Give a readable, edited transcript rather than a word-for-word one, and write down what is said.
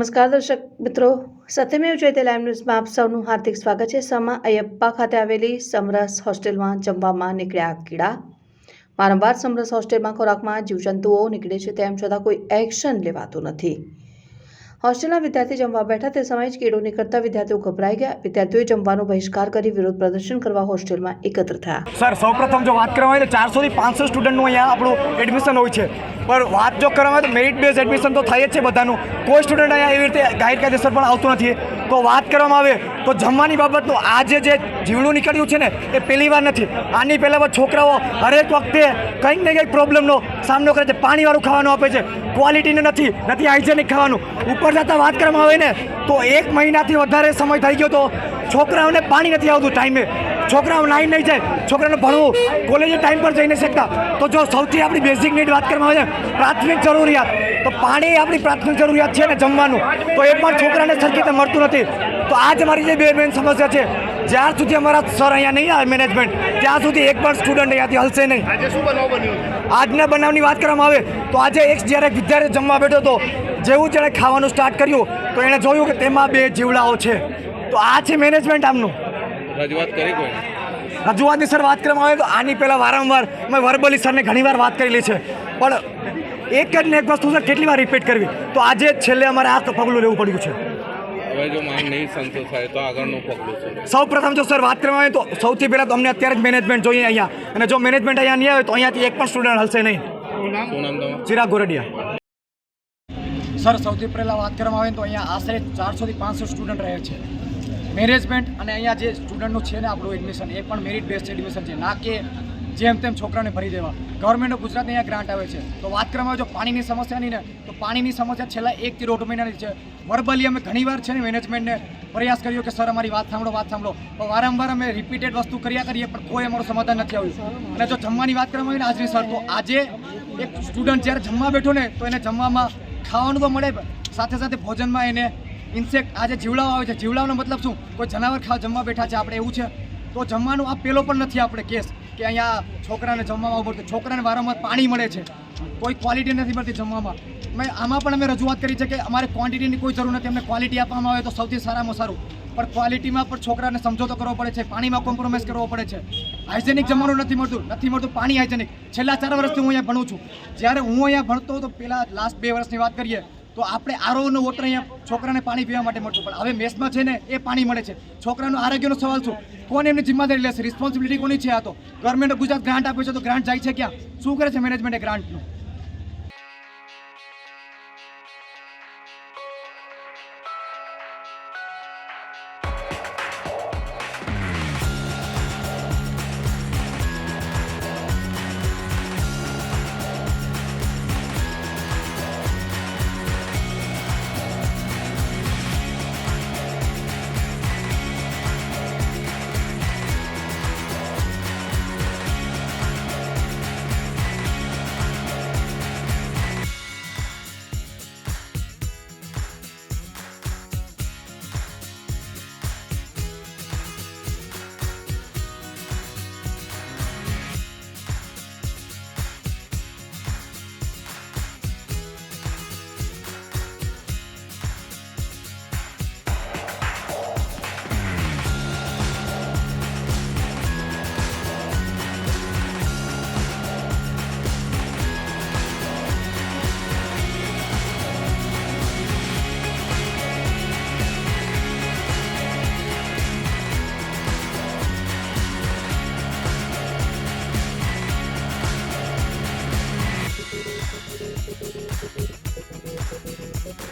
નમસ્કાર દર્શક મિત્રો, સત્યમેવ જયતે લાઈવ ન્યૂઝમાં આપ સૌનું હાર્દિક સ્વાગત છે। સમા અયપ્પા ખાતે આવેલી સમરસ હોસ્ટેલમાં જમવામાં નીકળ્યા કીડા। વારંવાર સમરસ હોસ્ટેલમાં ખોરાકમાં જીવજંતુઓ નીકળે છે, તેમ છતાં કોઈ એક્શન લેવાતું નથી। હોસ્ટેલના વિદ્યાર્થી જમવા બેઠા તે સમયે જ કીડો નીકળતા વિદ્યાર્થીઓ ગભરાઈ ગયા। વિદ્યાર્થીઓએ જમવાનો બહિષ્કાર કરી વિરોધ પ્રદર્શન કરવા હોસ્ટેલમાં એકત્ર થયા। સર, સૌપ્રથમ જો વાત કરવામાં આવે તો 400 થી 500 સ્ટુડન્ટનું અહીંયા આપણું એડમિશન હોય છે, પણ વાત જો કરવામાં આવે તો મેરિટ બેઝ એડમિશન તો થાય જ છે બધાનું। કોઈ સ્ટુડન્ટ અહીંયા એવી રીતે ગેરકાયદેસર પણ આવતું નથી। તો વાત કરવામાં આવે તો જમવાની બાબતનું આજે જે જીવડું નીકળ્યું છે ને એ પહેલી વાર નથી। આની પહેલાં પણ છોકરાઓ હરેક વખતે કંઈક ને કંઈક પ્રોબ્લેમનો સામનો કરે છે। પાણીવાળું ખાવાનું આપે છે, ક્વોલિટીનું નથી હાઇજેનિક ખાવાનું। ઉપર જતાં વાત કરવામાં આવે ને તો 1 મહિનાથી વધારે સમય થઈ ગયો તો છોકરાઓને પાણી નથી આવતું ટાઈમે। છોકરાઓ નાઈ નહીં જાય, છોકરાને ભણવું કોલેજે ટાઈમ પર જઈ નહીં શકતા। તો જો સૌથી આપણી બેઝિક નીડ વાત કરવામાં આવે છે પ્રાથમિક જરૂરિયાત, તો પાણી આપણી પ્રાથમિક જરૂરિયાત છે ને જમવાનું, તો એ પણ છોકરાને સરખી રીતે મળતું નથી। તો આ જ અમારી જે બે મેઇન સમસ્યા છે। જ્યાર સુધી અમારા સર અહીંયા નહીં આવે મેનેજમેન્ટ, ત્યાં સુધી એક પણ સ્ટુડન્ટ અહીંયાથી હલશે નહીં। આજે શું બનાવ બન્યો? આજના બનાવની વાત કરવામાં આવે તો આજે જ્યારે વિદ્યાર્થી જમવા બેઠો હતો, જેવું જેણે ખાવાનું સ્ટાર્ટ કર્યું તો એણે જોયું કે તેમાં 2 જીવડાઓ છે। તો આ છે મેનેજમેન્ટ આમનું। રજૂઆત કરી કોઈ? રજૂઆતની સર વાત કરવામાં આવે તો આની પહેલાં વારંવાર મેં વર્બલી સરને ઘણીવાર વાત કરેલી છે, પણ એક જ ને એક વસ્તુ સર કેટલી વાર રિપીટ કરવી। તો આજે છેલ્લે અમારે આ પગલું લેવું પડ્યું છે। હવે જો માંગ નહીં સંતોષાય તો આગળનું પગલું છે? સૌ પ્રથમ જો સર વાત કરવામાં આવે તો સૌથી પહેલાં તો અમને અત્યારે જ મેનેજમેન્ટ જોઈએ અહીંયા, અને જો મેનેજમેન્ટ અહીંયા નહીં આવે તો અહીંયાથી એક પણ સ્ટુડન્ટ હલશે નહીં। શું નામ તમારું? ચિરાગ ગોરડિયા। સર, સૌથી પહેલાં વાત કરવામાં આવે તો અહીંયા આશરે 400 થી 500 સ્ટુડન્ટ રહે છે। મેનેજમેન્ટ અને અહીંયા જે સ્ટુડન્ટનું છે ને આપણું એડમિશન, એ પણ મેરિટ બેઝ એડમિશન છે, ના કે જેમ તેમ છોકરાને ભરી દેવા। ગવર્મેન્ટ ઓફ ગુજરાતની અહીંયા ગ્રાન્ટ આવે છે। તો વાત કરવામાં આવે જો પાણીની સમસ્યાની ને તો પાણીની સમસ્યા છેલ્લા 1 થી 1.5 મહિનાની છે। વર્બલી અમે ઘણીવાર છે ને મેનેજમેન્ટને પ્રયાસ કર્યો કે સર અમારી વાત સાંભળો, તો વારંવાર અમે રિપીટેડ વસ્તુ કર્યા કરીએ પણ કોઈ અમારું સમાધાન નથી આવ્યું। અને જો જમવાની વાત કરવામાં આવે ને આજની સર, તો આજે એક સ્ટુડન્ટ જ્યારે જમવા બેઠો ને તો એને જમવામાં ખાવાનું તો મળે, સાથે સાથે ભોજનમાં એને ઇન્સેક્ટ આજે જીવડાઓ આવે છે। જીવડાઓનો મતલબ શું? કોઈ જનાવર ખાવા જમવા બેઠા છે આપણે, એવું છે। તો જમવાનું આ પહેલો પણ નથી આપણે કેસ કે અહીંયા છોકરાને જમવામાં મળતું, છોકરાને વારંવાર પાણી મળે છે, કોઈ ક્વોલિટી નથી મળતી જમવામાં। આમાં પણ અમે રજૂઆત કરી છે કે અમારે ક્વોન્ટિટીની કોઈ જરૂર નથી, અમને ક્વોલિટી આપવામાં આવે તો સૌથી સારામાં સારું, પણ ક્વોલિટીમાં પણ છોકરાને સમજોતો કરવો પડે છે, પાણીમાં કોમ્પ્રોમાઇઝ કરવો પડે છે। હાઇજેનિક જમવાનું નથી મળતું પાણી હાઇજેનિક। છેલ્લા 4 વર્ષથી હું અહીંયા ભણું છું। જ્યારે હું અહીંયા ભણતો તો પહેલાં લાસ્ટ 2 વર્ષની વાત કરીએ તો આપણે આરઓનો વોટર અહીંયા છોકરાને પાણી પીવા માટે મળતું, પણ હવે મેસમાં છે ને એ પાણી મળે છે। છોકરાનું આરોગ્યનો સવાલ શું? કોણ એમની જિમ્મેદારી લેશે? રિસ્પોન્સિબિલિટી કોની છે? આ તો ગવર્મેન્ટ ઓફ ગુજરાત ગ્રાન્ટ આપે છે, તો ગ્રાન્ટ જાય છે ક્યાં? શું કરે છે મેનેજમેન્ટ એ ગ્રાન્ટનું?